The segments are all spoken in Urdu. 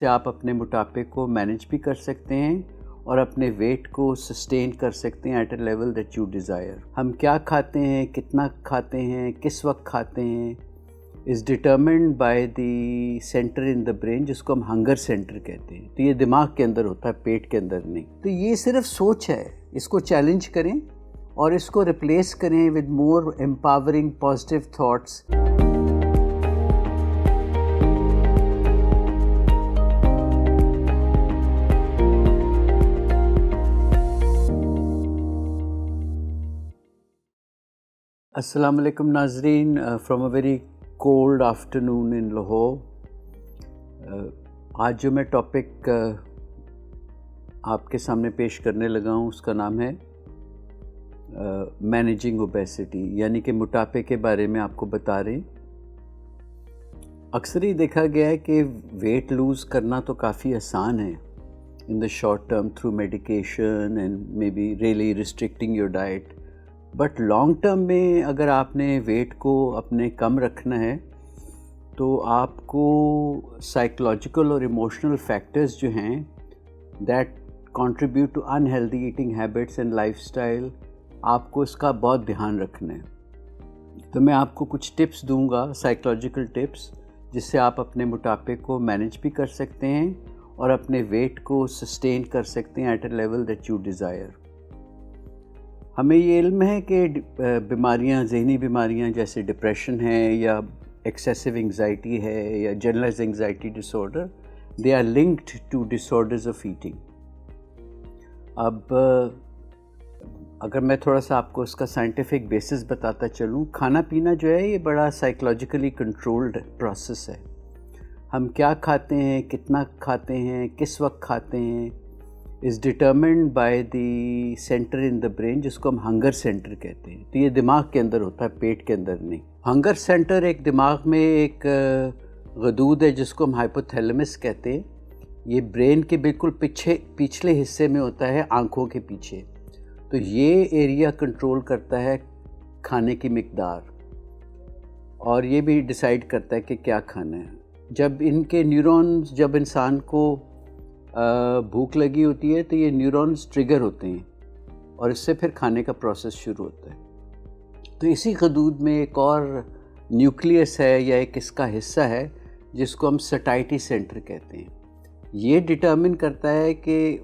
سے آپ اپنے موٹاپے کو مینیج بھی کر سکتے ہیں اور اپنے ویٹ کو سسٹین کر سکتے ہیں at a level that you desire. ہم کیا کھاتے ہیں، کتنا کھاتے ہیں، کس وقت کھاتے ہیں is determined by the centre in the brain جس کو ہم ہنگر سینٹر کہتے ہیں. تو یہ دماغ کے اندر ہوتا ہے، پیٹ کے اندر نہیں. تو یہ صرف سوچ ہے، اس کو چیلنج کریں اور اس کو ریپلیس کریں with more empowering positive thoughts. السلام علیکم ناظرین، from a very cold afternoon in Lahore. آج جو میں ٹاپک آپ کے سامنے پیش کرنے لگا ہوں اس کا نام ہے مینیجنگ اوبیسٹی، یعنی کہ موٹاپے کے بارے میں آپ کو بتا رہے ہیں. اکثر ہی دیکھا گیا ہے کہ ویٹ لوز کرنا تو کافی آسان ہے in the short term through medication and maybe really restricting your diet. But long term میں اگر آپ نے ویٹ کو اپنے کم رکھنا ہے تو آپ کو سائیکولوجیکل اور ایموشنل فیکٹرز جو ہیں that contribute to unhealthy eating habits and lifestyle, آپ کو اس کا بہت دھیان رکھنا ہے. تو میں آپ کو کچھ ٹپس دوں گا، سائیکولوجیکل ٹپس، جس سے آپ اپنے موٹاپے کو مینیج بھی کر سکتے ہیں اور اپنے ویٹ کو سسٹین کر سکتے ہیں at a level that you desire. ہمیں یہ علم ہے کہ بیماریاں، ذہنی بیماریاں جیسے ڈپریشن ہے یا ایکسیسو انگزائٹی ہے یا generalize anxiety disorder, they are linked to disorders of eating. اب اگر میں تھوڑا سا آپ کو اس کا سائنٹیفک بیسس بتاتا چلوں، کھانا پینا جو ہے یہ بڑا سائیکولوجیکلی کنٹرولڈ پروسیس ہے. ہم کیا کھاتے ہیں، کتنا کھاتے ہیں، کس وقت کھاتے ہیں is determined by the centre in the brain جس کو ہم ہنگر سینٹر کہتے ہیں. تو یہ دماغ کے اندر ہوتا ہے، پیٹ کے اندر نہیں. ہنگر سینٹر ایک دماغ میں ایک غدود ہے جس کو ہم ہائپوتھیلمس کہتے ہیں. یہ برین کے بالکل پچھلے حصے میں ہوتا ہے، آنکھوں کے پیچھے. تو یہ ایریا کنٹرول کرتا ہے کھانے کی مقدار اور یہ بھی ڈیسائیڈ کرتا ہے کہ کیا کھانا ہے. جب ان کے نیورونز، جب انسان کو بھوک لگی ہوتی ہے تو یہ نیورونز ٹریگر ہوتے ہیں اور اس سے پھر کھانے کا پروسیس شروع ہوتا ہے. تو اسی غدود میں ایک اور نیوکلیس ہے یا ایک اس کا حصہ ہے جس کو ہم سٹائٹی سینٹر کہتے ہیں. یہ ڈٹرمن کرتا ہے کہ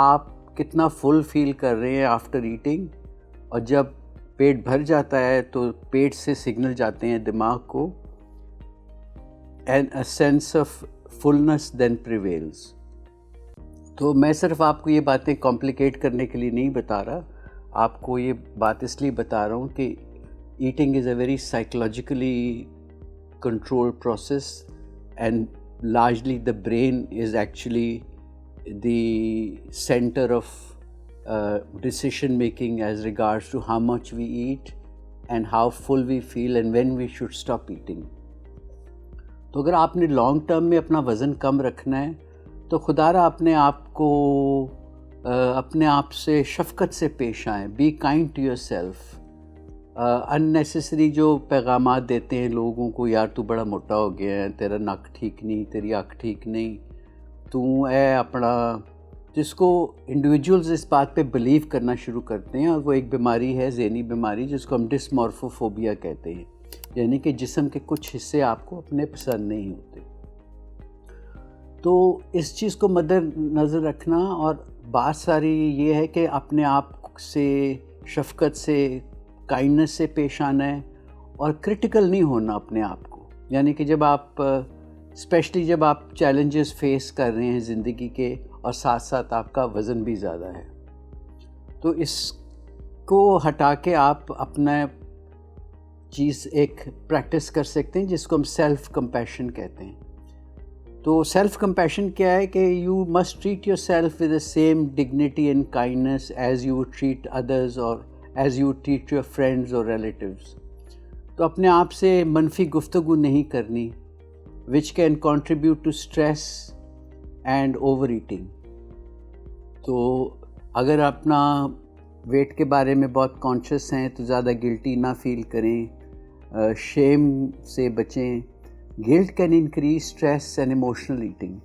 آپ کتنا فل فیل کر رہے ہیں آفٹر ایٹنگ، اور جب پیٹ بھر جاتا ہے تو پیٹ سے سگنل جاتے ہیں دماغ کو، and a sense of fullness then prevails. تو میں صرف آپ کو یہ باتیں کمپلیکیٹ کرنے کے لیے نہیں بتا رہا، آپ کو یہ بات اس لیے بتا رہا ہوں کہ eating is a very psychologically control process and largely the brain is actually the centre of decision making as regards to how much we eat and how full we feel and when we should stop eating. تو اگر آپ نے لانگ ٹرم میں اپنا وزن کم رکھنا ہے تو خدا را اپنے آپ سے شفقت سے پیش آئیں. Be kind to yourself. Unnecessary جو پیغامات دیتے ہیں لوگوں کو، یار تو بڑا موٹا ہو گیا ہے، تیرا نک ٹھیک نہیں، تیری آنکھ ٹھیک نہیں، تو اے اپنا، جس کو انڈیویجولز اس بات پہ بلیو کرنا شروع کرتے ہیں. اور وہ ایک بیماری ہے، ذہنی بیماری، جس کو ہم ڈسمورفوفوبیا کہتے ہیں، یعنی کہ جسم کے کچھ حصے آپ کو اپنے پسند نہیں ہوتے. تو اس چیز کو مد نظر رکھنا، اور بات ساری یہ ہے کہ اپنے آپ سے شفقت سے، کائنڈنس سے پیش آنا ہے اور کرٹیکل نہیں ہونا اپنے آپ کو. یعنی کہ جب آپ اسپیشلی جب آپ چیلنجز فیس کر رہے ہیں زندگی کے اور ساتھ ساتھ آپ کا وزن بھی زیادہ ہے، تو اس کو ہٹا کے آپ اپنا چیز ایک پریکٹس کر سکتے ہیں جس کو ہم سیلف کمپیشن کہتے ہیں. تو سیلف کمپیشن کیا ہے کہ you must treat yourself with the same dignity and kindness as you treat others or as you treat your friends or relatives. تو اپنے آپ سے منفی گفتگو نہیں کرنی which can contribute to stress and overeating. تو اگر اپنا ویٹ کے بارے میں بہت کانشیس ہیں تو زیادہ گلٹی نہ فیل کریں، شیم سے بچیں. Guilt can increase stress and emotional eating.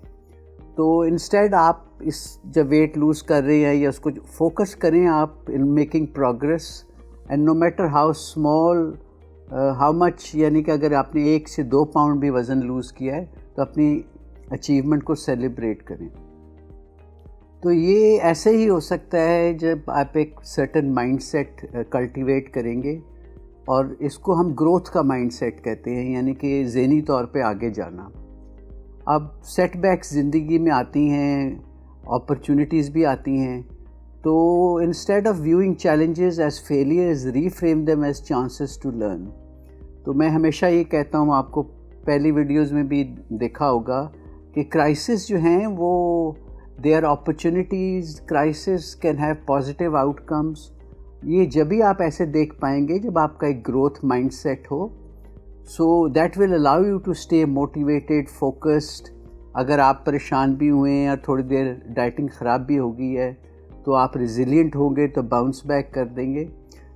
تو انسٹیڈ آپ اس جب ویٹ لوز کر رہے ہیں یا اس کو فوکس کریں آپ in making progress, and no matter how small how much, یعنی کہ اگر آپ نے 1 سے 2 پاؤنڈ بھی وزن لوز کیا ہے تو اپنی اچیومنٹ کو سیلیبریٹ کریں. تو یہ ایسے ہی ہو سکتا ہے جب آپ ایک سرٹن مائنڈ سیٹ کلٹیویٹ کریں گے، اور اس کو ہم گروتھ کا مائنڈ سیٹ کہتے ہیں، یعنی کہ ذہنی طور پہ آگے جانا. اب سیٹ بیکس زندگی میں آتی ہیں، اپرچونٹیز بھی آتی ہیں، تو instead of viewing challenges as failures reframe them as chances to learn. تو میں ہمیشہ یہ کہتا ہوں، آپ کو پہلی ویڈیوز میں بھی دیکھا ہوگا کہ کرائسس جو ہیں وہ they are opportunities, crisis can have positive outcomes. یہ جبھی آپ ایسے دیکھ پائیں گے جب آپ کا ایک گروتھ مائنڈ سیٹ ہو. So that will allow you to stay motivated, focused. اگر آپ پریشان بھی ہوئے ہیں اور تھوڑی دیر ڈائٹنگ خراب بھی ہو گئی ہے تو آپ ریزیلینٹ ہوں گے، تو باؤنس بیک کر دیں گے.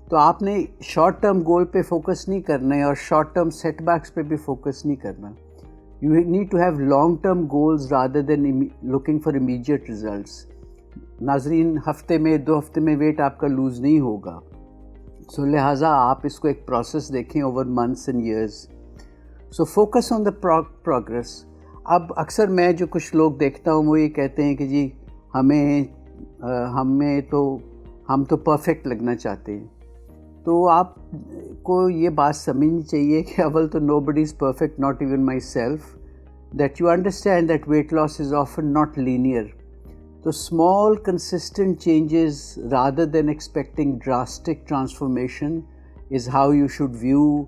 تو آپ نے شارٹ ٹرم گول پہ فوکس نہیں کرنا ہے اور شارٹ ٹرم سیٹ بیکس پہ بھی فوکس نہیں کرنا. You need to have long term goals rather than looking for immediate results. ناظرین، ہفتے میں 2 ہفتے میں ویٹ آپ کا لوز نہیں ہوگا، سو لہٰذا آپ اس کو ایک پروسیس دیکھیں over months and years. So focus on the progress. اب اکثر میں جو کچھ لوگ دیکھتا ہوں وہ یہ کہتے ہیں کہ جی ہم تو پرفیکٹ لگنا چاہتے ہیں. تو آپ کو یہ بات سمجھنی چاہیے کہ اول تو nobody is perfect, not even myself, that you understand that weight loss is often not linear. تو small consistent changes rather than expecting drastic transformation is how you should view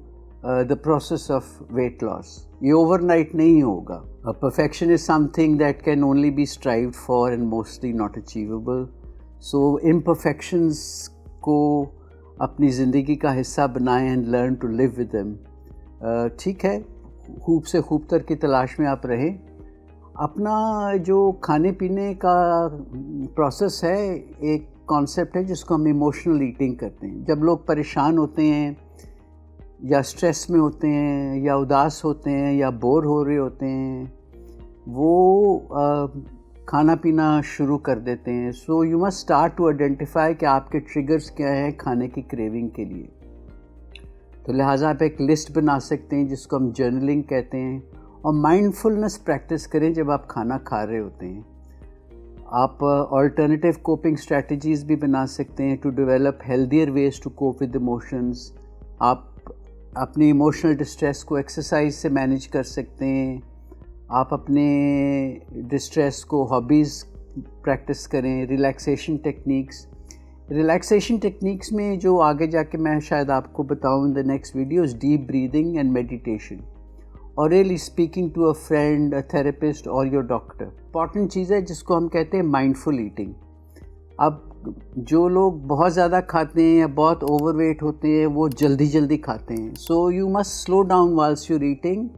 the process of weight loss. یہ اوور نائٹ نہیں ہوگا. Perfection is something that can only be strived for and mostly not achievable. So imperfections کو اپنی زندگی کا حصہ بنائیں and learn to live with them. ٹھیک ہے، خوب سے خوب تر کی تلاش میں آپ رہیں. اپنا جو کھانے پینے کا پروسیس ہے، ایک کانسیپٹ ہے جس کو ہم ایموشنل ایٹنگ کہتے ہیں. جب لوگ پریشان ہوتے ہیں یا اسٹریس میں ہوتے ہیں یا اداس ہوتے ہیں یا بور ہو رہے ہوتے ہیں، وہ کھانا پینا شروع کر دیتے ہیں. So you must start to identify کہ آپ کے ٹریگرز کیا ہیں کھانے کی کریونگ کے لیے. تو لہٰذا آپ ایک لسٹ بنا سکتے ہیں جس کو ہم جرنلنگ کہتے ہیں، اور مائنڈ فلنس پریکٹس کریں جب آپ کھانا کھا رہے ہوتے ہیں. آپ آلٹرنیٹیو کوپنگ اسٹریٹجیز بھی بنا سکتے ہیں to develop healthier ways to cope with emotions. آپ اپنی ایموشنل ڈسٹریس کو ایکسرسائز سے مینیج کر سکتے ہیں. آپ اپنے ڈسٹریس کو ہابیز پریکٹس کریں. ریلیکسیشن ٹیکنیکس میں جو آگے جا کے میں شاید آپ کو بتاؤں in the next videos, deep breathing and meditation, or really speaking to a friend, a therapist or your doctor. Important چیز ہے جس کو ہم کہتے ہیں مائنڈ فل ایٹنگ. اب جو لوگ بہت زیادہ کھاتے ہیں یا بہت اوور ویٹ ہوتے ہیں وہ جلدی کھاتے ہیں. So you must slow down whilst you're eating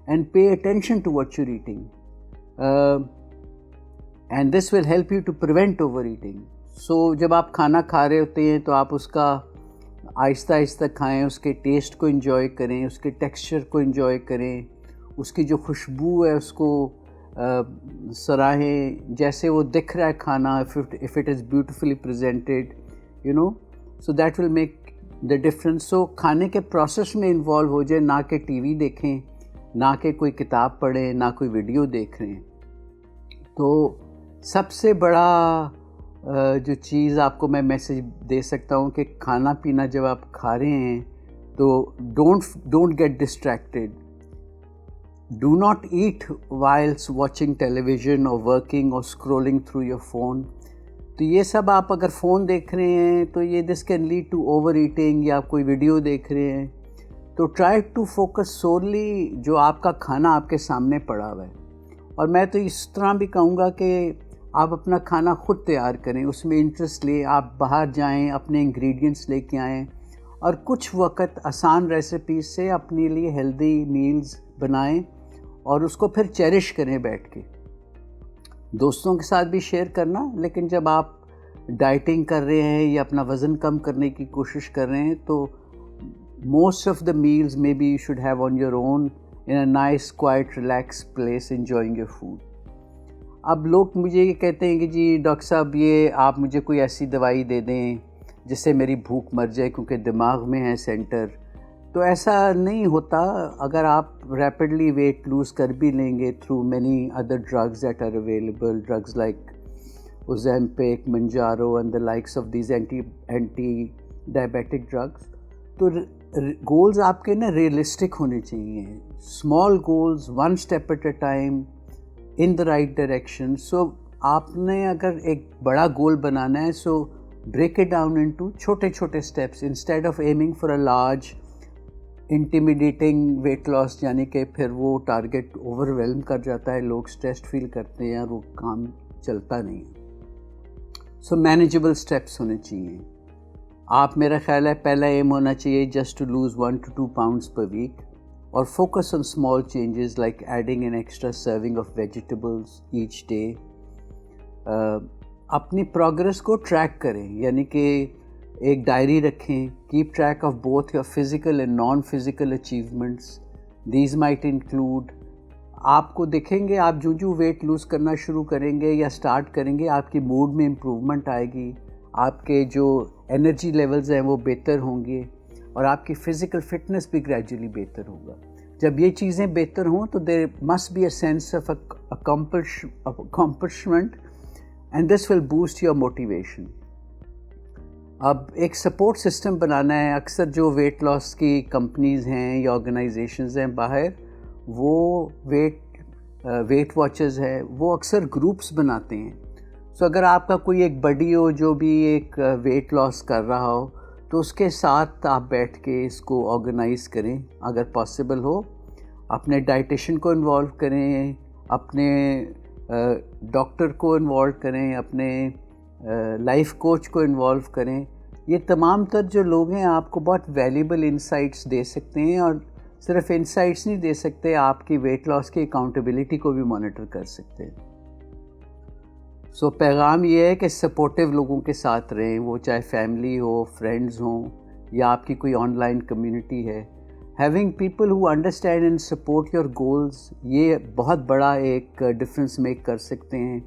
and pay attention to what you're eating. And this will help you to prevent overeating. So جب آپ کھانا کھا رہے ہوتے ہیں تو آپ اس کا آہستہ آہستہ کھائیں، اس کے ٹیسٹ کو انجوائے کریں، اس کے ٹیکسچر کو انجوائے کریں، اس کی جو خوشبو ہے اس کو سراہیں. جیسے وہ دکھ رہا ہے کھانا، if it is beautifully presented, so that will make the difference. So کھانے کے پروسیس میں انوالو ہو جائیں، نہ کہ ٹی وی دیکھیں، نہ کہ کوئی کتاب پڑھیں، نہ کوئی ویڈیو دیکھ رہے ہیں. تو سب سے بڑا جو چیز آپ کو میں میسیج دے سکتا ہوں کہ کھانا پینا جب آپ کھا رہے ہیں تو don't get distracted. Do not eat whilst watching television or working or scrolling through your phone. تو یہ سب آپ اگر فون دیکھ رہے ہیں تو یہ this can lead to overeating, یا کوئی ویڈیو دیکھ رہے ہیں تو ٹرائی ٹو فوکس سورلی جو آپ کا کھانا آپ کے سامنے پڑا ہوا ہے. اور میں تو اس طرح بھی کہوں گا کہ آپ اپنا کھانا خود تیار کریں، اس میں انٹرسٹ لیں. آپ باہر جائیں، اپنے انگریڈینٹس لے کے آئیں، اور کچھ وقت آسان ریسیپیز سے اپنے لیے ہیلدی میلز بنائیں اور اس کو پھر چیریش کریں بیٹھ کے. دوستوں کے ساتھ بھی شیئر کرنا، لیکن جب آپ ڈائٹنگ کر رہے ہیں یا اپنا وزن کم کرنے کی کوشش کر رہے ہیں تو most of the meals maybe you should have on your own in a nice, quiet, relaxed place enjoying your food. اب لوگ مجھے یہ کہتے ہیں کہ جی ڈاکٹر صاحب یہ آپ مجھے کوئی ایسی دوائی دے دیں جس سے میری بھوک مر جائے کیونکہ دماغ میں ہے سینٹر. تو ایسا نہیں ہوتا. اگر آپ ریپڈلی ویٹ لوز کر بھی لیں گے through many other drugs that are available, drugs like Ozempic, Mounjaro and the likes of these anti diabetic drugs, تو گولز آپ کے نا ریئلسٹک ہونے چاہیے. Small goals, one step at a time, in the right direction. So آپ نے اگر ایک بڑا گول بنانا ہے so break it down into چھوٹے چھوٹے steps instead of aiming for a large intimidating weight loss, یعنی کہ پھر وہ ٹارگیٹ اوور ویلم کر جاتا ہے, لوگ اسٹریسڈ فیل کرتے ہیں اور وہ کام چلتا نہیں. سو مینیجیبل اسٹیپس ہونے چاہیے. آپ, میرا خیال ہے پہلا ایم ہونا چاہیے just to lose 1 to 2 pounds per week, اور focus on small changes like adding an extra serving of vegetables each day. اپنی پروگرس کو ٹریک کریں, یعنی کہ ایک ڈائری رکھیں. Keep track of both your physical and non physical achievements. These might include, آپ کو دیکھیں گے آپ جو ویٹ لوز کرنا شروع کریں گے یا اسٹارٹ کریں گے آپ کی موڈ میں امپرومنٹ آئے گی, آپ کے جو انرجی لیولز ہیں وہ بہتر ہوں گے, اور آپ کی فزیکل فٹنس بھی گریجولی بہتر ہوگا. جب یہ چیزیں بہتر ہوں تو there must be a sense of accomplishment and this will boost your motivation. اب ایک سپورٹ سسٹم بنانا ہے. اکثر جو ویٹ لاس کی کمپنیز ہیں یا آرگنائزیشنز ہیں باہر, وہ ویٹ واچرز ہے, وہ اکثر گروپس بناتے ہیں. سو اگر آپ کا کوئی ایک بڈی ہو جو بھی ایک ویٹ لاس کر رہا ہو, تو اس کے ساتھ آپ بیٹھ کے اس کو آرگنائز کریں. اگر پاسبل ہو اپنے ڈائٹیشین کو انوالو کریں, اپنے ڈاکٹر کو انوالو کریں, اپنے لائف کوچ کو انوالو کریں. یہ تمام تر جو لوگ ہیں آپ کو بہت ویلیبل انسائٹس دے سکتے ہیں, اور صرف انسائٹس نہیں دے سکتے, آپ کی ویٹ لاس کی اکاؤنٹیبلٹی کو بھی مانیٹر کر سکتے ہیں. سو پیغام یہ ہے کہ سپورٹیو لوگوں کے ساتھ رہیں, وہ چاہے فیملی ہو, فرینڈز ہوں, یا آپ کی کوئی آن لائن کمیونٹی ہے. Having people who understand and support your goals, یہ بہت بڑا ایک ڈفرینس میک کر سکتے ہیں.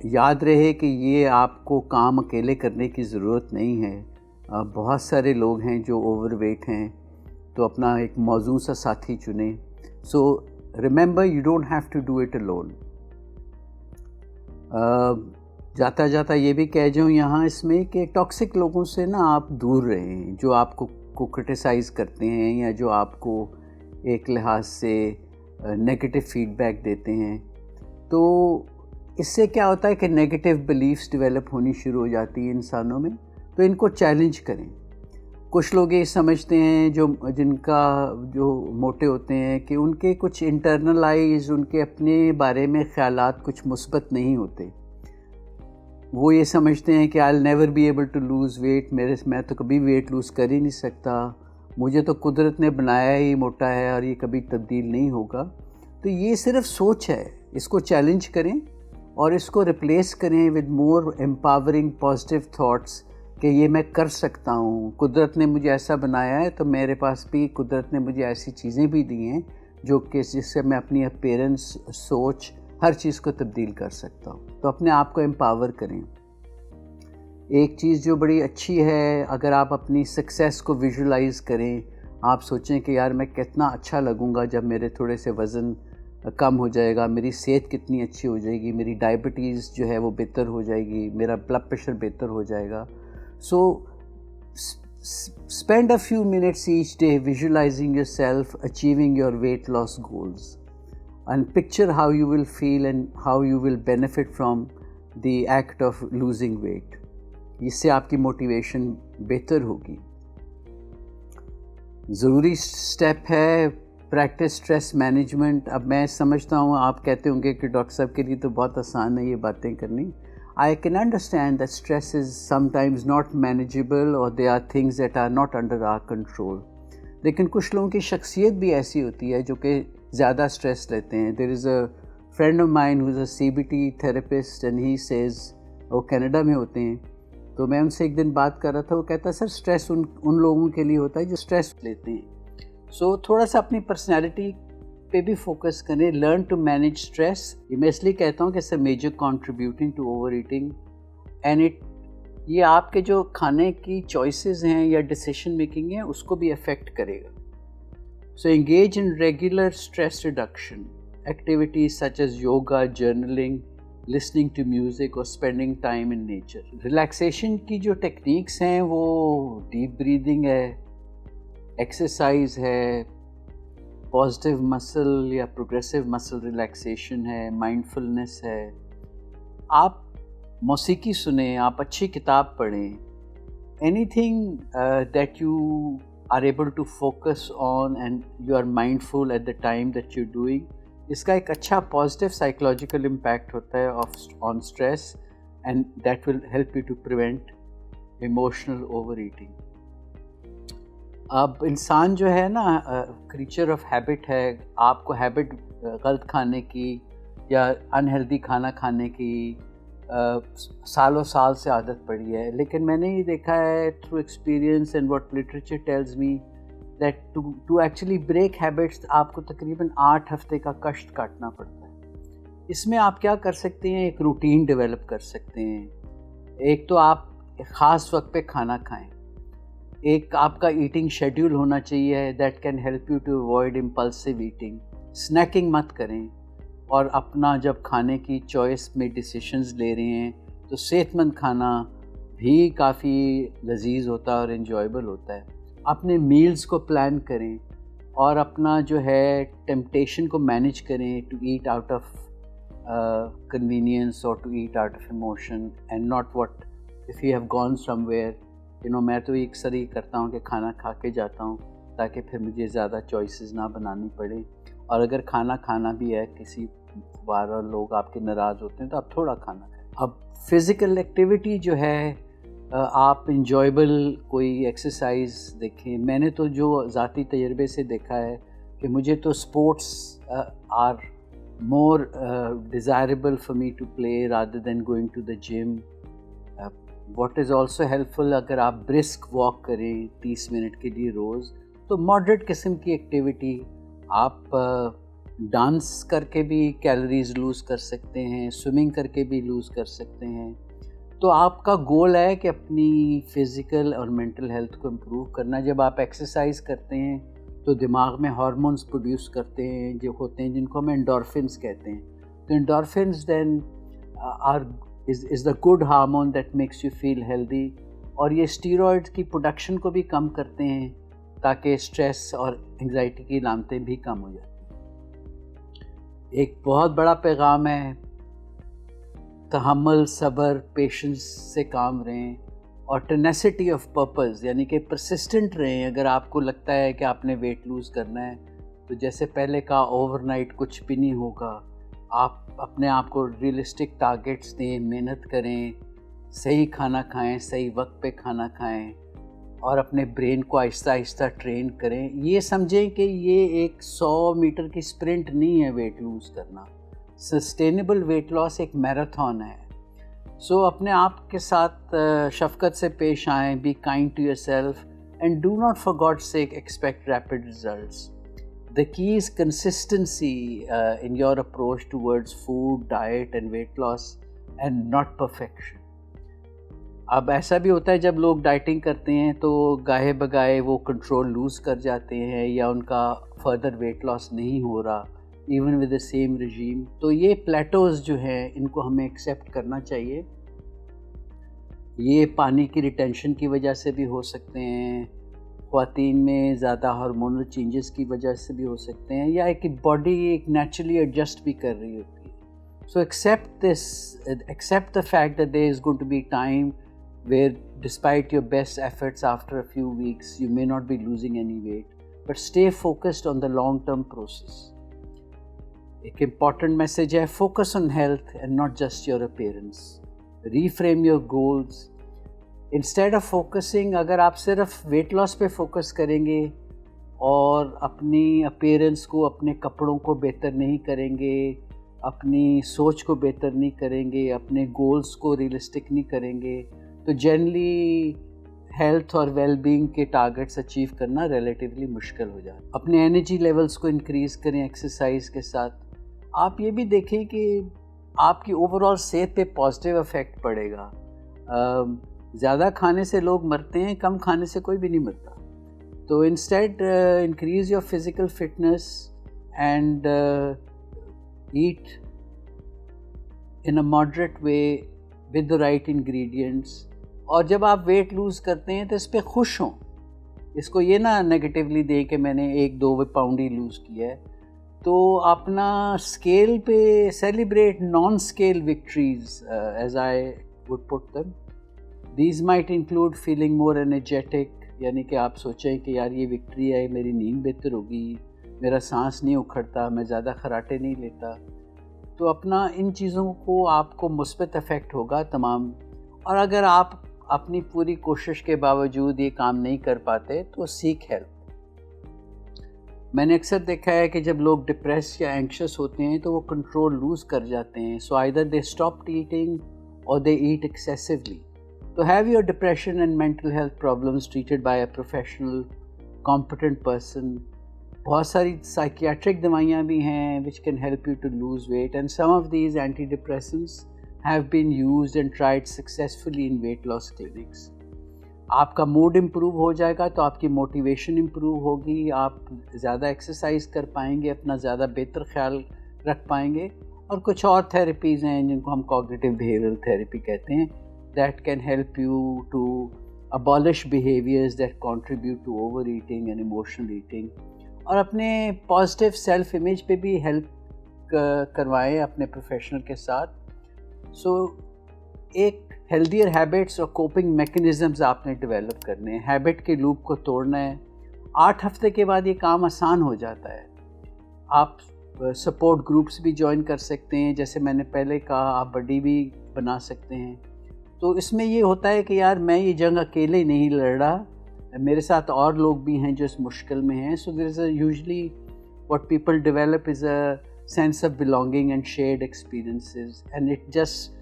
یاد رہے کہ یہ آپ کو کام اکیلے کرنے کی ضرورت نہیں ہے. بہت سارے لوگ ہیں جو اوور ویٹ ہیں, تو اپنا ایک موزوں سا ساتھی چنیں. So remember you don't have to do it alone. جاتا جاتا یہ بھی کہہ جاؤں یہاں اس میں کہ ٹاکسک لوگوں سے نا آپ دور رہیں, جو آپ کو کرٹیسائز کرتے ہیں یا جو آپ کو ایک لحاظ سے نیگیٹو فیڈ بیک دیتے ہیں. تو اس سے کیا ہوتا ہے کہ نیگیٹو بلیفس ڈیولپ ہونی شروع ہو جاتی ہیں انسانوں میں. تو ان کو چیلنج کریں. کچھ لوگ یہ سمجھتے ہیں جن کا جو موٹے ہوتے ہیں کہ ان کے کچھ انٹرنلائز, ان کے اپنے بارے میں خیالات کچھ مثبت نہیں ہوتے. وہ یہ سمجھتے ہیں کہ I'll never be able to lose weight, میں تو کبھی ویٹ لوز کر ہی نہیں سکتا, مجھے تو قدرت نے بنایا ہی موٹا ہے اور یہ کبھی تبدیل نہیں ہوگا. تو یہ صرف سوچ ہے. اس کو چیلنج کریں اور اس کو ریپلیس کریں with more empowering positive thoughts کہ یہ میں کر سکتا ہوں. قدرت نے مجھے ایسا بنایا ہے, تو میرے پاس بھی قدرت نے مجھے ایسی چیزیں بھی دی ہیں جو کہ جس سے میں اپنی اپیرنس, سوچ, ہر چیز کو تبدیل کر سکتا ہوں. تو اپنے آپ کو امپاور کریں. ایک چیز جو بڑی اچھی ہے, اگر آپ اپنی سکسیس کو ویژولائز کریں, آپ سوچیں کہ یار میں کتنا اچھا لگوں گا جب میرے تھوڑے سے وزن کم ہو جائے گا, میری صحت کتنی اچھی ہو جائے گی, میری ڈائبٹیز جو ہے وہ بہتر ہو جائے گی, میرا بلڈ پریشر بہتر ہو جائے گا. So spend a few minutes each day visualizing yourself achieving your weight loss goals, and picture how you will feel and how you will benefit from the act of losing weight. اس سے آپ کی موٹیویشن بہتر ہوگی. ضروری سٹیپ ہے پریکٹس اسٹریس مینجمنٹ. اب میں سمجھتا ہوں آپ کہتے ہوں گے کہ ڈاکٹر صاحب کے لیے تو بہت آسان ہے یہ باتیں کرنی. I can understand that stress is sometimes not manageable or there are things that are not under our control. لیکن کچھ لوگوں کی شخصیت بھی ایسی ہوتی ہے جو کہ زیادہ اسٹریس لیتے ہیں. There is a friend of mine who is a CBT therapist and he says, وہ کینیڈا میں ہوتے ہیں, تو میں ان سے ایک دن بات کر رہا تھا. وہ کہتا ہے سر اسٹریس ان لوگوں کے لیے ہوتا ہے جو اسٹریس لیتے ہیں. سو تھوڑا سا اپنی پرسنالٹی پہ بھی فوکس کریں. Learn to manage stress. یہ میں اس لیے کہتا ہوں کہ it's a major contributing to overeating and یہ آپ کے جو کھانے کی چوائسیز ہیں یا ڈیسیشن میکنگ ہے اس کو بھی افیکٹ کرے گا. So engage in regular stress reduction activities such as yoga, journaling, listening to music or spending time in nature. Relaxation کی جو ٹیکنیکس ہیں وہ ڈیپ بریدنگ ہے, ایکسرسائز ہے, پازیٹیو مسل یا پروگریسو مسل ریلیکسیشن ہے, مائنڈفلنس ہے. آپ موسیقی سنیں, آپ اچھی کتاب پڑھیں, anything that you are able to focus on and you are mindful at the time that you doing. اس کا ایک اچھا پازیٹیو سائیکولوجیکل امپیکٹ ہوتا ہے on stress and that will help you to prevent emotional overeating. اب انسان جو ہے نا کریچر آف ہیبٹ ہے. آپ کو ہیبٹ غلط کھانے کی یا انہیلدی کھانا کھانے کی سالوں سال سے عادت پڑی ہے, لیکن میں نے یہ دیکھا ہے through experience and what literature tells me that to actually break habits آپ کو تقریباً 8 ہفتے کا کشت کاٹنا پڑتا ہے. اس میں آپ کیا کر سکتے ہیں, ایک روٹین ڈیولپ کر سکتے ہیں. ایک تو آپ ایک خاص وقت پہ کھانا کھائیں. ایک آپ کا ایٹنگ شیڈیول ہونا چاہیے that can help you to avoid impulsive eating. Snacking مت کریں, اور اپنا جب کھانے کی چوائس میں ڈیسیشنز لے رہے ہیں تو صحت مند کھانا بھی کافی لذیذ ہوتا ہے اور انجوائبل ہوتا ہے. اپنے میلز کو پلان کریں اور اپنا جو ہے ٹیمپٹیشن کو مینیج کریں to eat out of convenience or to eat out of emotion and not what if you have gone somewhere. میں تو اکثر ہی کرتا ہوں کہ کھانا کھا کے جاتا ہوں تاکہ پھر مجھے زیادہ چوائسیز نہ بنانی پڑیں. اور اگر کھانا کھانا بھی ہے کسی بار اور لوگ آپ کے ناراض ہوتے ہیں تو آپ تھوڑا کھانا کھائیں. اب فزیکل ایکٹیویٹی جو ہے آپ انجوائبل کوئی ایکسرسائز دیکھیں. میں نے تو جو ذاتی تجربے سے دیکھا ہے کہ مجھے تو sports are more desirable for me to play rather than going to the gym. What is also helpful, اگر آپ برسک واک کریں 30 منٹ کے لیے روز تو ماڈریٹ قسم کی ایکٹیویٹی. آپ ڈانس کر کے بھی کیلوریز لوز کر سکتے ہیں, سوئمنگ کر کے بھی لوز کر سکتے ہیں. تو آپ کا گول ہے کہ اپنی فزیکل اور مینٹل ہیلتھ کو امپروو کرنا. جب آپ ایکسرسائز کرتے ہیں تو دماغ میں ہارمونز پروڈیوس کرتے ہیں جو ہوتے ہیں جن کو ہم انڈورفنس کہتے ہیں. تو انڈورفنس دین is the good hormone that makes you feel healthy, اور یہ اسٹیرائڈ کی پروڈکشن کو بھی کم کرتے ہیں تاکہ اسٹریس اور انگزائٹی کی علامتیں بھی کم ہو جاتی ہیں. ایک بہت بڑا پیغام ہے, تحمل, صبر, پیشنس سے کام رہیں اور ٹینیسٹی آف پرپز, یعنی کہ پرسسٹنٹ رہیں. اگر آپ کو لگتا ہے کہ آپ نے ویٹ لوز کرنا ہے تو جیسے پہلے کہا اوور نائٹ کچھ بھی نہیں ہوگا. آپ اپنے آپ کو ریئلسٹک ٹارگیٹس دیں, محنت کریں, صحیح کھانا کھائیں, صحیح وقت پہ کھانا کھائیں اور اپنے برین کو آہستہ آہستہ ٹرین کریں. یہ سمجھیں کہ یہ ایک 100 میٹر کی اسپرنٹ نہیں ہے ویٹ لوز کرنا. سسٹینیبل ویٹ لاس ایک میراتھن ہے. سو اپنے آپ کے ساتھ شفقت سے پیش آئیں. Be kind to yourself and do not for God sake expect rapid results. The key is consistency in your approach towards food, diet and weight loss and not perfection. اب ایسا بھی ہوتا ہے جب لوگ ڈائٹنگ کرتے ہیں تو گاہے بگائے وہ کنٹرول لوز کر جاتے ہیں یا ان کا فردر ویٹ لاس نہیں ہو رہا ایون ود دا سیم رجیم. تو یہ پلیٹوز جو ہیں ان کو ہمیں ایکسیپٹ کرنا چاہیے. یہ پانی کی ریٹینشن کی وجہ سے بھی ہو سکتے ہیں, خواتین میں زیادہ ہارمونل چینجز کی وجہ سے بھی ہو سکتے ہیں, یا ایک باڈی ایک نیچرلی ایڈجسٹ بھی کر رہی ہوتی ہے. So accept the fact that there is going to be time where despite your best efforts after a few weeks you may not be losing any weight but stay focused on the long term process. ایک امپورٹنٹ میسج ہے, focus on health and not just your appearance. Reframe your goals instead of focusing. اگر آپ صرف ویٹ لاس پہ فوکس کریں گے اور اپنی اپیرنس کو, اپنے کپڑوں کو بہتر نہیں کریں گے, اپنی سوچ کو بہتر نہیں کریں گے, اپنے گولز کو ریئلسٹک نہیں کریں گے, تو جنرلی ہیلتھ اور ویل بینگ کے ٹارگٹس اچیو کرنا ریلیٹیولی مشکل ہو جاتا ہے. اپنے انرجی لیولس کو انکریز کریں ایکسرسائز کے ساتھ. آپ یہ بھی دیکھیں کہ آپ کی اوور آل صحت پہ پازیٹیو افیکٹ پڑے گا. زیادہ کھانے سے لوگ مرتے ہیں, کم کھانے سے کوئی بھی نہیں مرتا. تو instead increase your physical fitness and eat in a moderate way with the right ingredients. اور جب آپ ویٹ لوز کرتے ہیں تو اس پہ خوش ہوں. اس کو یہ نہ نگیٹیولی دیں کہ میں نے 1-2 پاؤنڈ ہی لوز کیا ہے. تو اپنا اسکیل پہ celebrate naan scale victories as I would put them. These might include feeling more energetic, یعنی کہ آپ سوچیں کہ یار یہ وکٹری ہے, میری نیند بہتر ہوگی, میرا سانس نہیں اکھڑتا, میں زیادہ خراٹے نہیں لیتا. تو اپنا ان چیزوں کو آپ کو مثبت افیکٹ ہوگا تمام. اور اگر آپ اپنی پوری کوشش کے باوجود یہ کام نہیں کر پاتے تو سیک ہیلپ. میں نے اکثر دیکھا ہے کہ جب لوگ ڈپریس یا اینکشس ہوتے ہیں تو وہ کنٹرول لوز کر جاتے ہیں. سو آئدر دے اسٹاپ ایٹنگ اور دے ایٹ ایکسیسولی. تو have your depression and mental health problems treated by a professional competent person. بہت ساری سائکیاٹرک دوائیاں بھی ہیں which can help you to lose weight, and some of these antidepressants have been used and tried successfully in weight loss clinics. آپ کا موڈ امپروو ہو جائے گا تو آپ کی موٹیویشن امپروو ہوگی, آپ زیادہ ایکسرسائز کر پائیں گے, اپنا زیادہ بہتر خیال رکھ پائیں گے. اور کچھ اور تھیراپیز ہیں جن کو ہم کوگنیٹو بیہیویئرل تھیراپی کہتے ہیں, that can help you to abolish behaviors that contribute to overeating and emotional eating. اور اپنے پازیٹیو سیلف امیج پہ بھی ہیلپ کروائیں اپنے پروفیشنل کے ساتھ. سو ایک ہیلدیئر ہیبٹس اور کوپنگ میکنزمز آپ نے ڈیولپ کرنے ہیں. ہیبٹ کے لوپ کو توڑنا ہے. 8 ہفتے کے بعد یہ کام آسان ہو جاتا ہے. آپ سپورٹ گروپس بھی جوائن کر سکتے ہیں, جیسے میں نے پہلے کہا, آپ بڈی بھی بنا سکتے ہیں. تو اس میں یہ ہوتا ہے کہ یار میں یہ جنگ اکیلے نہیں لڑ رہا, میرے ساتھ اور لوگ بھی ہیں جو اس مشکل میں ہیں. So there is a usually what people develop is a sense of belonging and shared experiences, and it just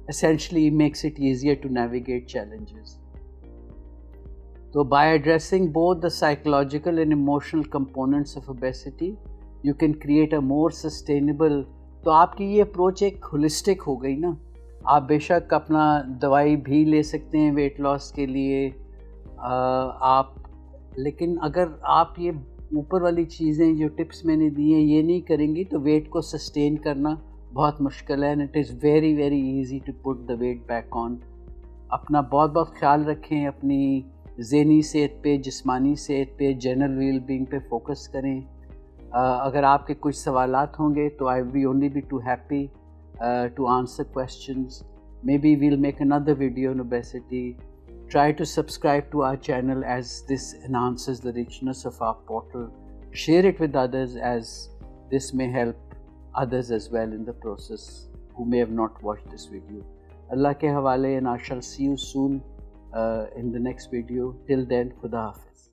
essentially makes it easier to navigate challenges. So by addressing both the psychological and emotional components of obesity, you can create a more sustainable. تو آپ کی یہ اپروچ ایک ہولسٹک ہو گئی نا. آپ بے شک اپنا دوائی بھی لے سکتے ہیں ویٹ لاس کے لیے آپ, لیکن اگر آپ یہ اوپر والی چیزیں جو ٹپس میں نے دی ہیں یہ نہیں کریں گی تو ویٹ کو سسٹین کرنا بہت مشکل ہے. And it is very very easy to put the weight back on. اپنا بہت بہت خیال رکھیں, اپنی ذہنی صحت پہ, جسمانی صحت پہ, جنرل ویل بینگ پہ فوکس کریں. اگر آپ کے کچھ سوالات ہوں گے تو I we only be too happy to answer questions. Maybe we'll make another video on obesity. Try to subscribe to our channel as this enhances the richness of our portal. Share it with others as this may help others as well in the process who may have not watched this video. Allah ke hawale, and I shall see you soon in the next video. Till then, Khuda Hafiz.